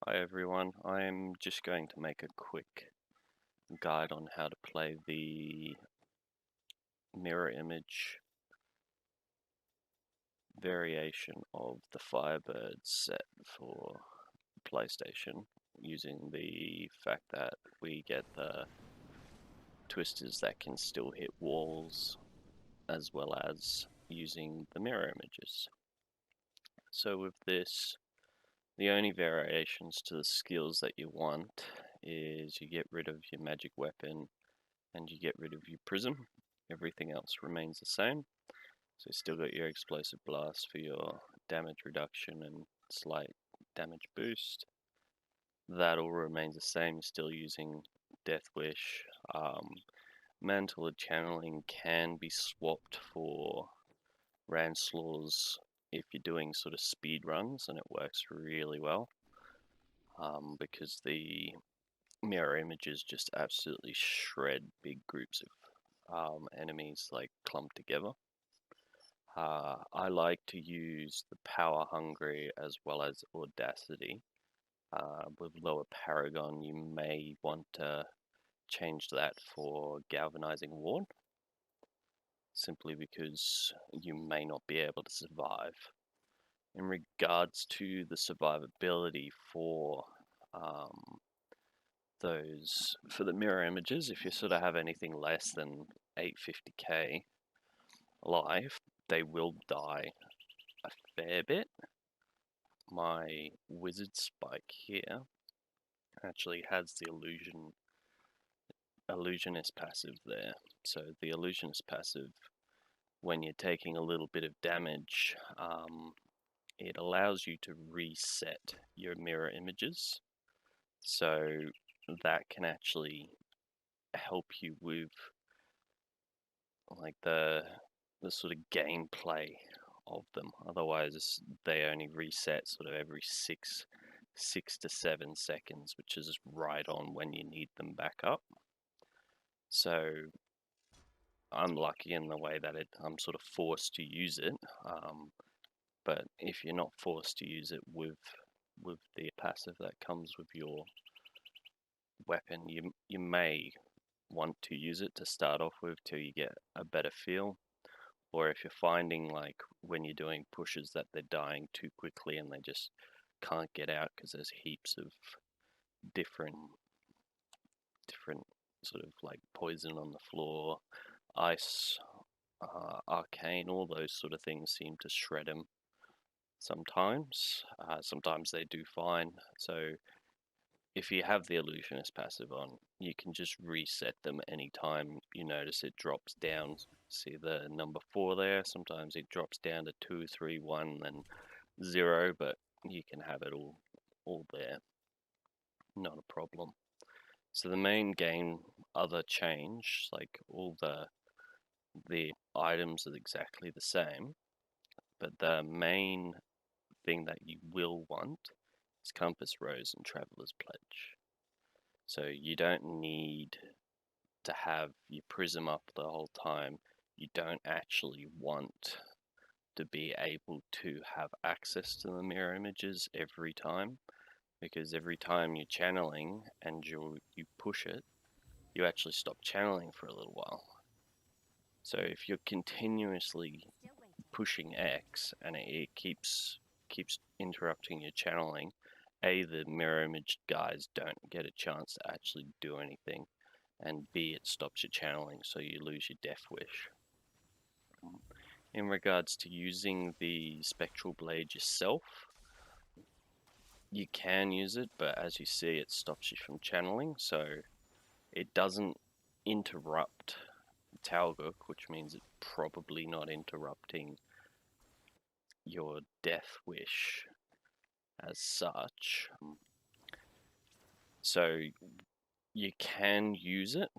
Hi everyone, I'm just going to make a quick guide on how to play the mirror image variation of the Firebirds set for PlayStation, using the fact that we get the twisters that can still hit walls as well as using the mirror images. So with this, the only variations to the skills that you want is you get rid of your magic weapon and you get rid of your prism. Everything else remains the same. So you still got your explosive blast for your damage reduction and slight damage boost. That all remains the same. You're still using Death Wish. Mantle of Channeling can be swapped for Ranslaw's if you're doing sort of speed runs, and it works really well because the mirror images just absolutely shred big groups of enemies like clumped together. I like to use the Power Hungry as well as Audacity. With lower Paragon, you may want to change that for Galvanizing Ward, simply because you may not be able to survive. In regards to the survivability for for the mirror images, if you sort of have anything less than 850k life, they will die a fair bit. My wizard spike here actually has the illusionist passive there. So the illusionist passive, when you're taking a little bit of damage, it allows you to reset your mirror images. So that can actually help you with like the sort of gameplay of them. Otherwise, they only reset sort of every 6 to 7 seconds, which is right on when you need them back up. So I'm lucky in the way that I'm sort of forced to use it. But if you're not forced to use it with the passive that comes with your weapon, you may want to use it to start off with till you get a better feel. Or if you're finding like when you're doing pushes that they're dying too quickly and they just can't get out because there's heaps of different sort of like poison on the floor, ice, arcane, all those sort of things seem to shred them sometimes. Sometimes they do fine. So if you have the illusionist passive on, you can just reset them anytime you notice it drops down. See the number 4 there? Sometimes it drops down to 2, 3, 1, then 0, but you can have it all there. Not a problem. So the main game, other change, like all the items are exactly the same, but the main thing that you will want is Compass Rose and Traveler's Pledge. So you don't need to have your prism up the whole time. You don't actually want to be able to have access to the mirror images every time, because every time you're channeling and you push it, you actually stop channeling for a little while. So if you're continuously pushing X and it keeps interrupting your channeling, the mirror image guys don't get a chance to actually do anything, and B, it stops your channeling, so you lose your Death Wish. In regards to using the Spectral Blade yourself, you can use it, but as you see, it stops you from channeling, so it doesn't interrupt Talguk, which means it's probably not interrupting your Death Wish as such. So you can use it,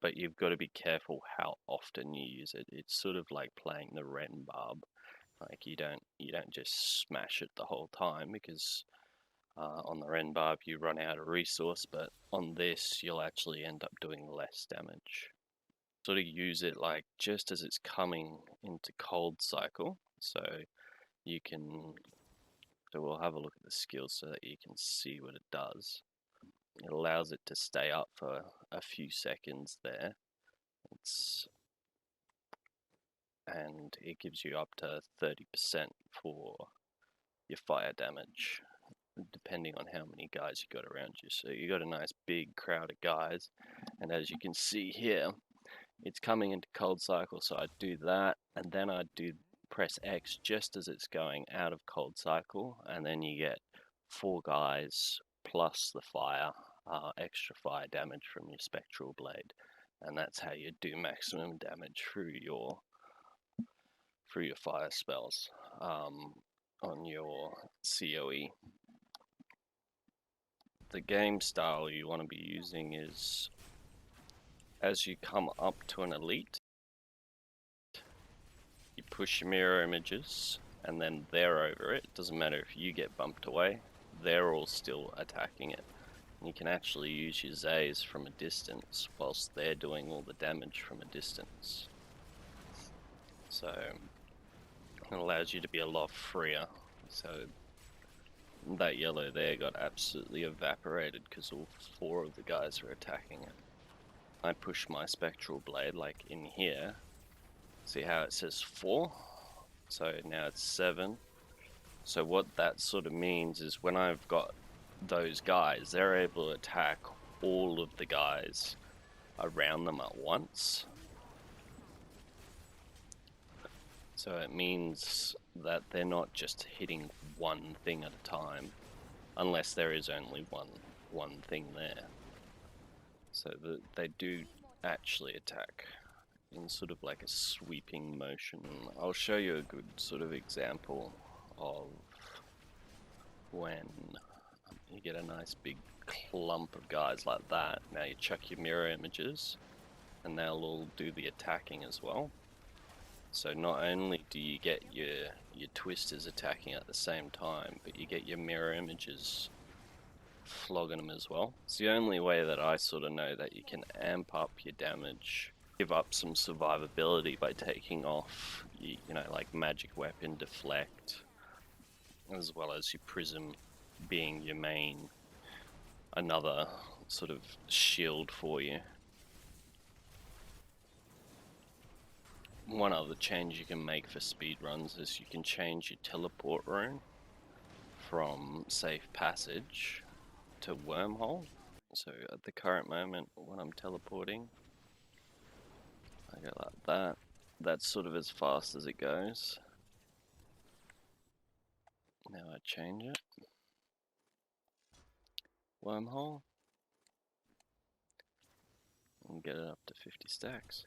but you've got to be careful how often you use it. It's sort of like playing the Ren Barb. Like you don't just smash it the whole time, because on the Ren Barb you run out of resource, but on this you'll actually end up doing less damage. Sort of use it like just as it's coming into cold cycle, so you can So we'll have a look at the skills so that you can see what it does. It allows it to stay up for a few seconds there. And it gives you up to 30% for your fire damage, depending on how many guys you got around you. So you got a nice big crowd of guys, and as you can see here, it's coming into cold cycle. So I'd do that, and then I'd press X just as it's going out of cold cycle, and then you get 4 guys plus the fire, extra fire damage from your spectral blade, and that's how you do maximum damage through your fire spells on your COE. The game style you want to be using is, as you come up to an elite, you push your mirror images and then they're over it. It doesn't matter if you get bumped away, they're all still attacking it. And you can actually use your Zays from a distance whilst they're doing all the damage from a distance. So it allows you to be a lot freer. So that yellow there got absolutely evaporated because all 4 of the guys were attacking it. I push my spectral blade like in here. See how it says 4? So now it's 7. So what that sort of means is when I've got those guys, they're able to attack all of the guys around them at once. So it means that they're not just hitting one thing at a time, unless there is only one thing there. So they do actually attack in sort of like a sweeping motion. I'll show you a good sort of example of when you get a nice big clump of guys like that. Now you chuck your mirror images and they'll all do the attacking as well. So not only do you get your twisters attacking at the same time, but you get your mirror images flogging them as well. It's the only way that I sort of know that you can amp up your damage, give up some survivability by taking off, you know, like magic weapon, deflect, as well as your prism being your main, another sort of shield for you. One other change you can make for speedruns is you can change your teleport rune from safe passage to wormhole. So at the current moment when I'm teleporting, I go like that. That's sort of as fast as it goes. Now I change it. Wormhole. And get it up to 50 stacks.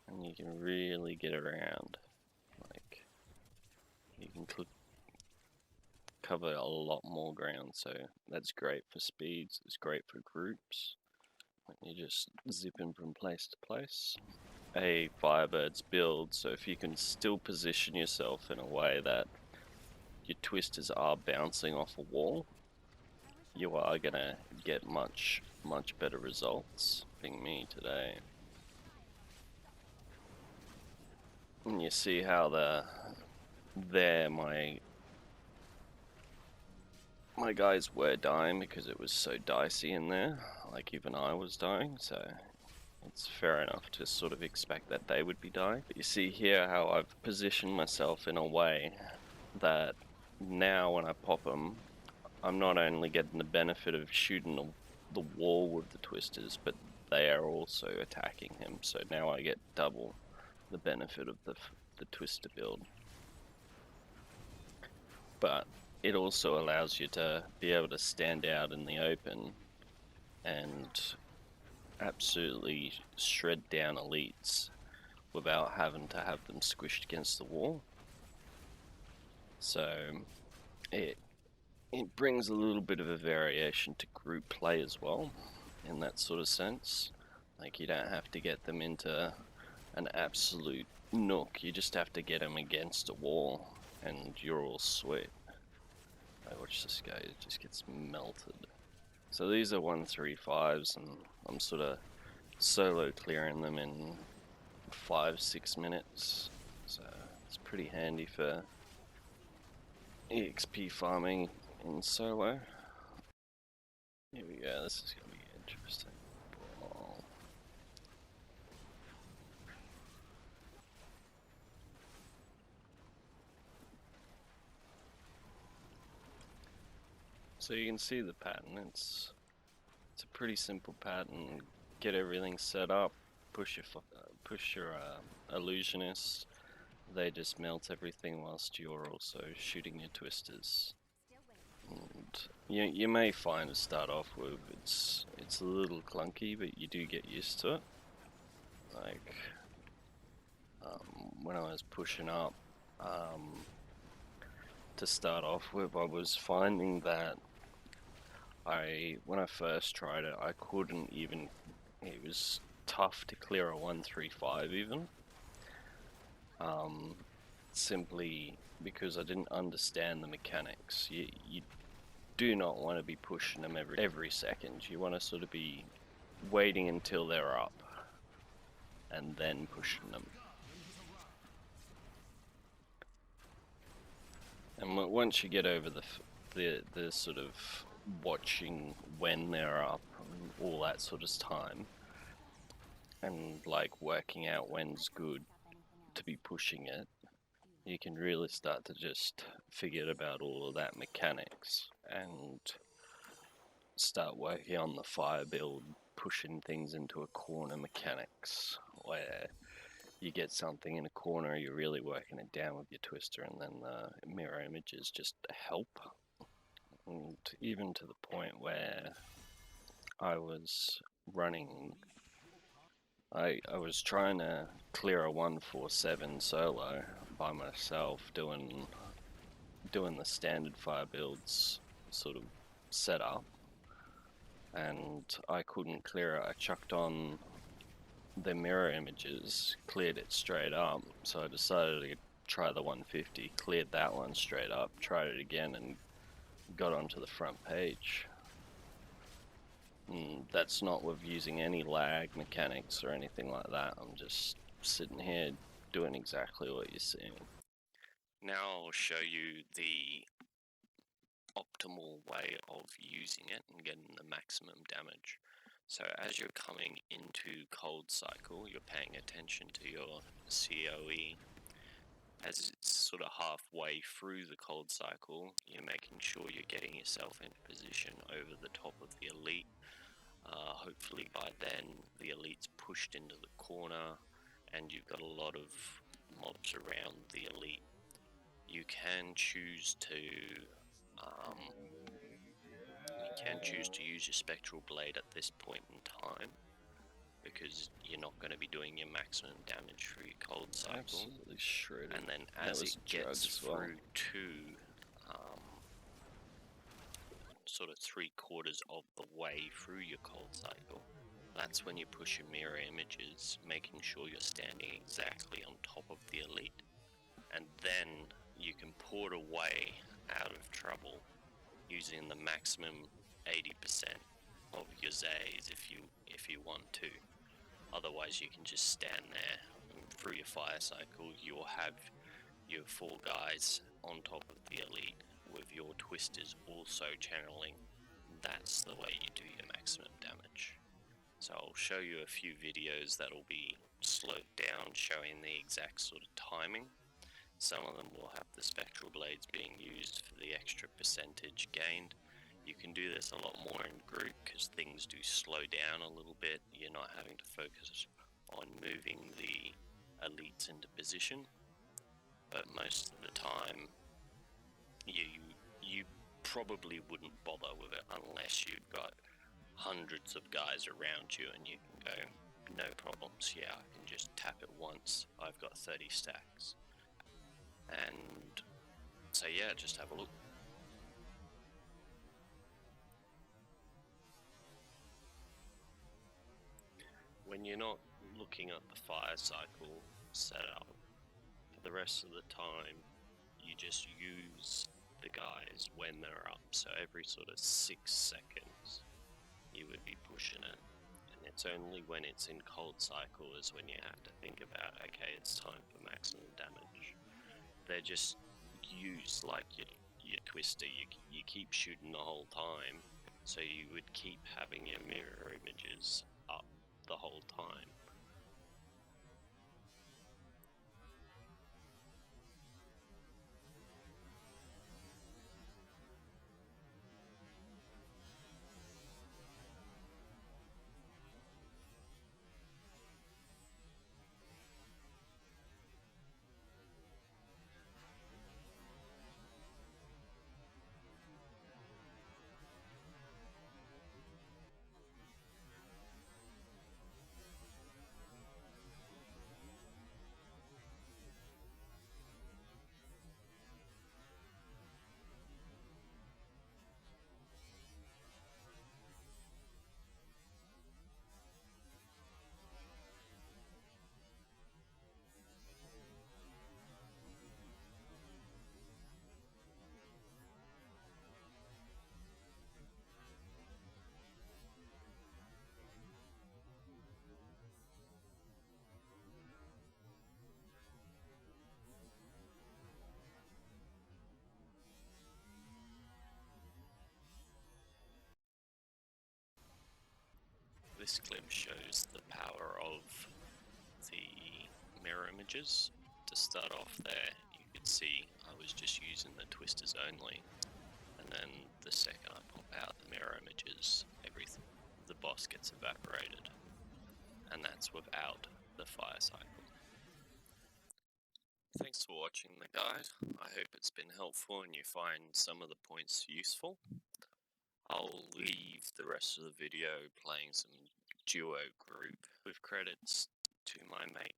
And you can really get around. Like, you can cover a lot more ground, so that's great for speeds, it's great for groups. You just zipping from place to place. A Firebirds build, so if you can still position yourself in a way that your twisters are bouncing off a wall, you are gonna get much better results. Being me today. And you see how my guys were dying because it was so dicey in there, like even I was dying, so it's fair enough to sort of expect that they would be dying. But you see here how I've positioned myself in a way that now when I pop them, I'm not only getting the benefit of shooting the wall with the twisters, but they are also attacking him, so now I get double the benefit of the twister build. But it also allows you to be able to stand out in the open and absolutely shred down elites without having to have them squished against the wall. So it brings a little bit of a variation to group play as well, in that sort of sense. Like, you don't have to get them into an absolute nook, you just have to get them against a wall and you're all sweet. I watch this guy, it just gets melted. So these are 135s and I'm sort of solo clearing them in 5-6 minutes, so it's pretty handy for EXP farming in solo. Here we go, this is going to be interesting. Oh. So you can see the pattern, it's a pretty simple pattern. Get everything set up, push your illusionists. They just melt everything whilst you're also shooting your twisters. And you may find to start off with it's a little clunky, but you do get used to it. Like when I was pushing up to start off with, I was finding that when I first tried it, I couldn't even. It was tough to clear a 135 even. Simply because I didn't understand the mechanics. You do not want to be pushing them every second. You want to sort of be waiting until they're up and then pushing them. And once you get over the sort of watching when they're up and all that sort of time, and like working out when's good to be pushing it, you can really start to just forget about all of that mechanics and start working on the fire build, pushing things into a corner mechanics where you get something in a corner, you're really working it down with your twister, and then the mirror images just help. And even to the point where I was running, I was trying to clear a 147 solo by myself, doing the standard fire builds sort of setup, and I couldn't clear it. I chucked on the mirror images, cleared it straight up, so I decided to try the 150, cleared that one straight up, tried it again, and got onto the front page. And that's not with using any lag mechanics or anything like that. I'm just sitting here doing exactly what you're seeing. Now I'll show you the optimal way of using it and getting the maximum damage. So as you're coming into cold cycle, you're paying attention to your COE. As it's sort of halfway through the cold cycle, you're making sure you're getting yourself into position over the top of the elite. Hopefully by then the elite's pushed into the corner and you've got a lot of mobs around the elite. You can choose to use your spectral blade at this point in time, because you're not going to be doing your maximum damage through your cold cycle. Absolutely shredded. And then as it gets through to sort of 3/4 of the way through your cold cycle, that's when you push your mirror images, making sure you're standing exactly on top of the elite, and then you can port away out of trouble using the maximum 80% of your Zays if you want to. Otherwise you can just stand there and through your fire cycle you'll have your 4 guys on top of the elite with your twisters also channeling. That's the way you do your maximum damage. So I'll show you a few videos that'll be slowed down showing the exact sort of timing. Some of them will have the spectral blades being used for the extra percentage gained. You can do this a lot more in group because things do slow down a little bit. You're not having to focus on moving the elites into position, but most of the time you probably wouldn't bother with it unless you've got hundreds of guys around you and you can go, no problems, yeah, I can just tap it once, I've got 30 stacks. And so yeah, just have a look. When you're not looking at the fire cycle setup, for the rest of the time, you just use the guys when they're up. So every sort of 6 seconds, you would be pushing it. And it's only when it's in cold cycle is when you have to think about, okay, it's time for maximum damage. They're just used like your twister, you keep shooting the whole time, so you would keep having your mirror images up the whole time. This clip shows the power of the mirror images. To start off there, you could see I was just using the twisters only, and then the second I pop out the mirror images, everything, the boss gets evaporated, and that's without the fire cycle. Thanks for watching the guide. I hope it's been helpful and you find some of the points useful. I'll leave the rest of the video playing some duo group with credits to my mate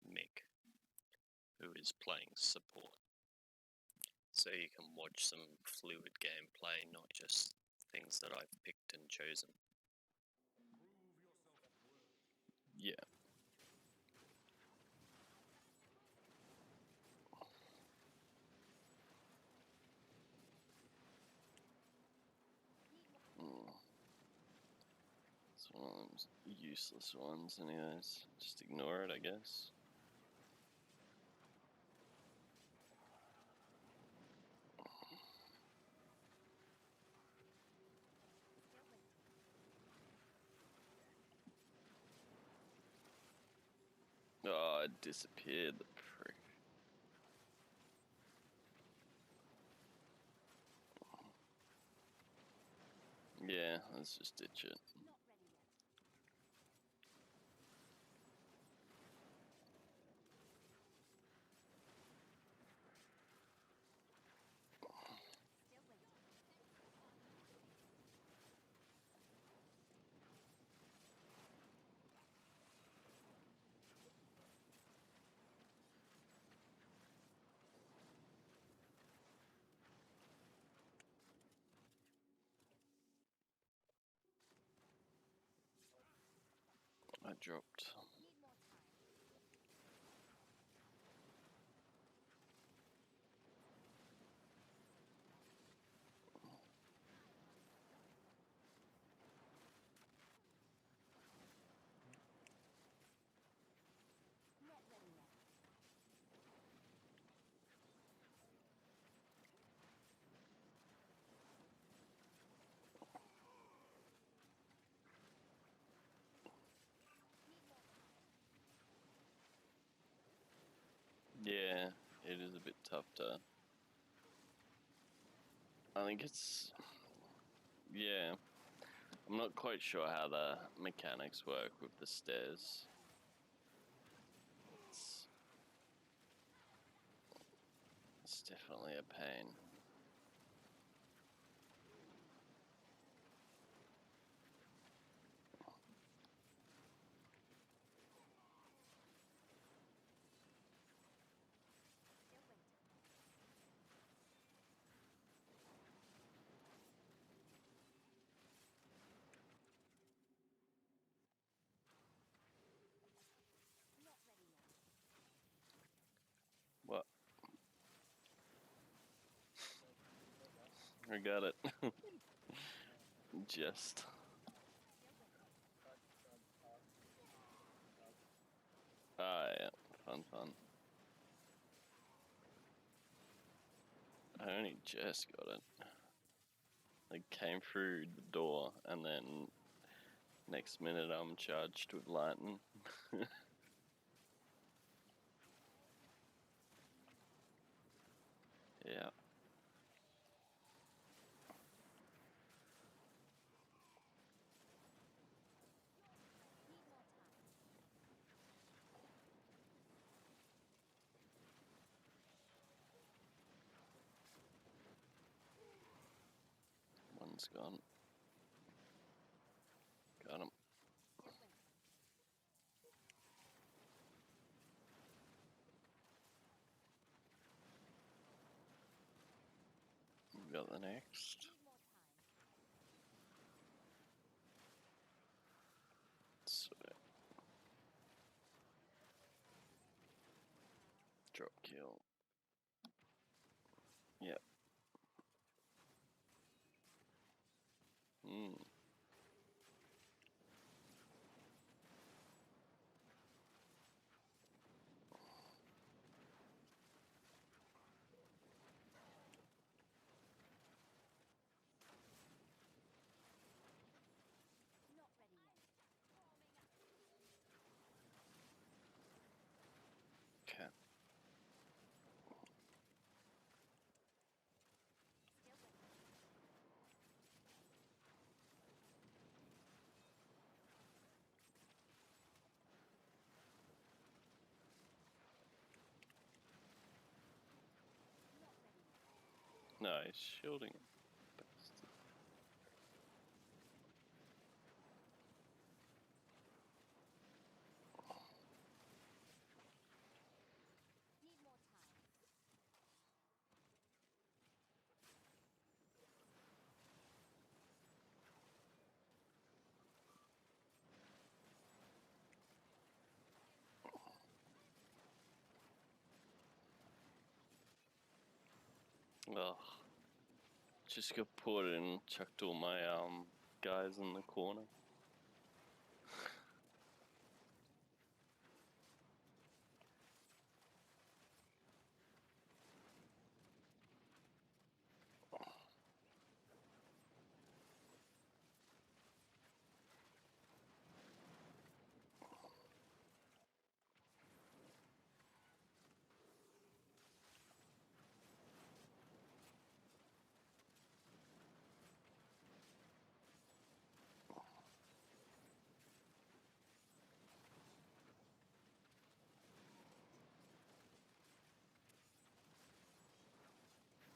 Mick, who is playing support. So you can watch some fluid gameplay, not just things that I've picked and chosen. Yeah. It's one of those useless ones anyways. Just ignore it, I guess. Oh, it disappeared, the prick. Yeah, let's just ditch it. I dropped. Yeah, it is a bit tough to... I think it's... Yeah. I'm not quite sure how the mechanics work with the stairs. It's definitely a pain. What? I got it. Just. Ah, yeah. Fun, fun. I only just got it. I came through the door and then next minute I'm charged with lightning. Yeah. One's gone. Got him. We got the next. Sweet. Drop kill. Yep. Hmm. Okay. No, he's shielding him. Bastard. Ugh. Just got put and chucked all my guys in the corner.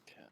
Okay.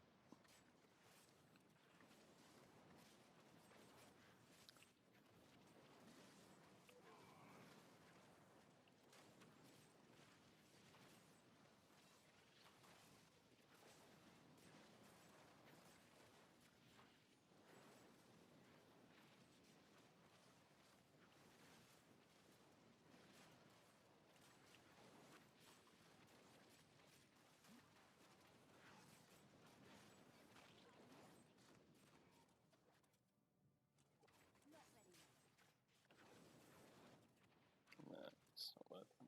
No, it's not worth it.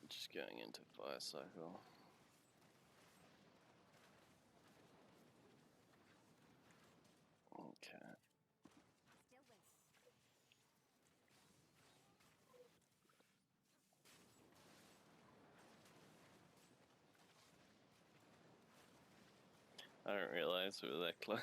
Just going into fire cycle. Okay. I didn't realize we were that close.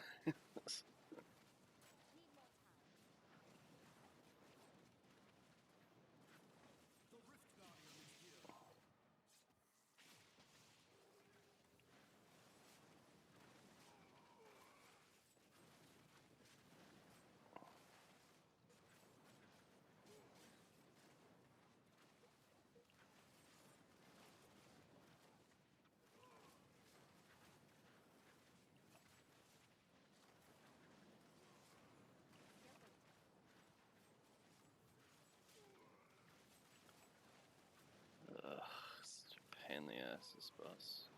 Ugh, such a pain in the ass, this boss.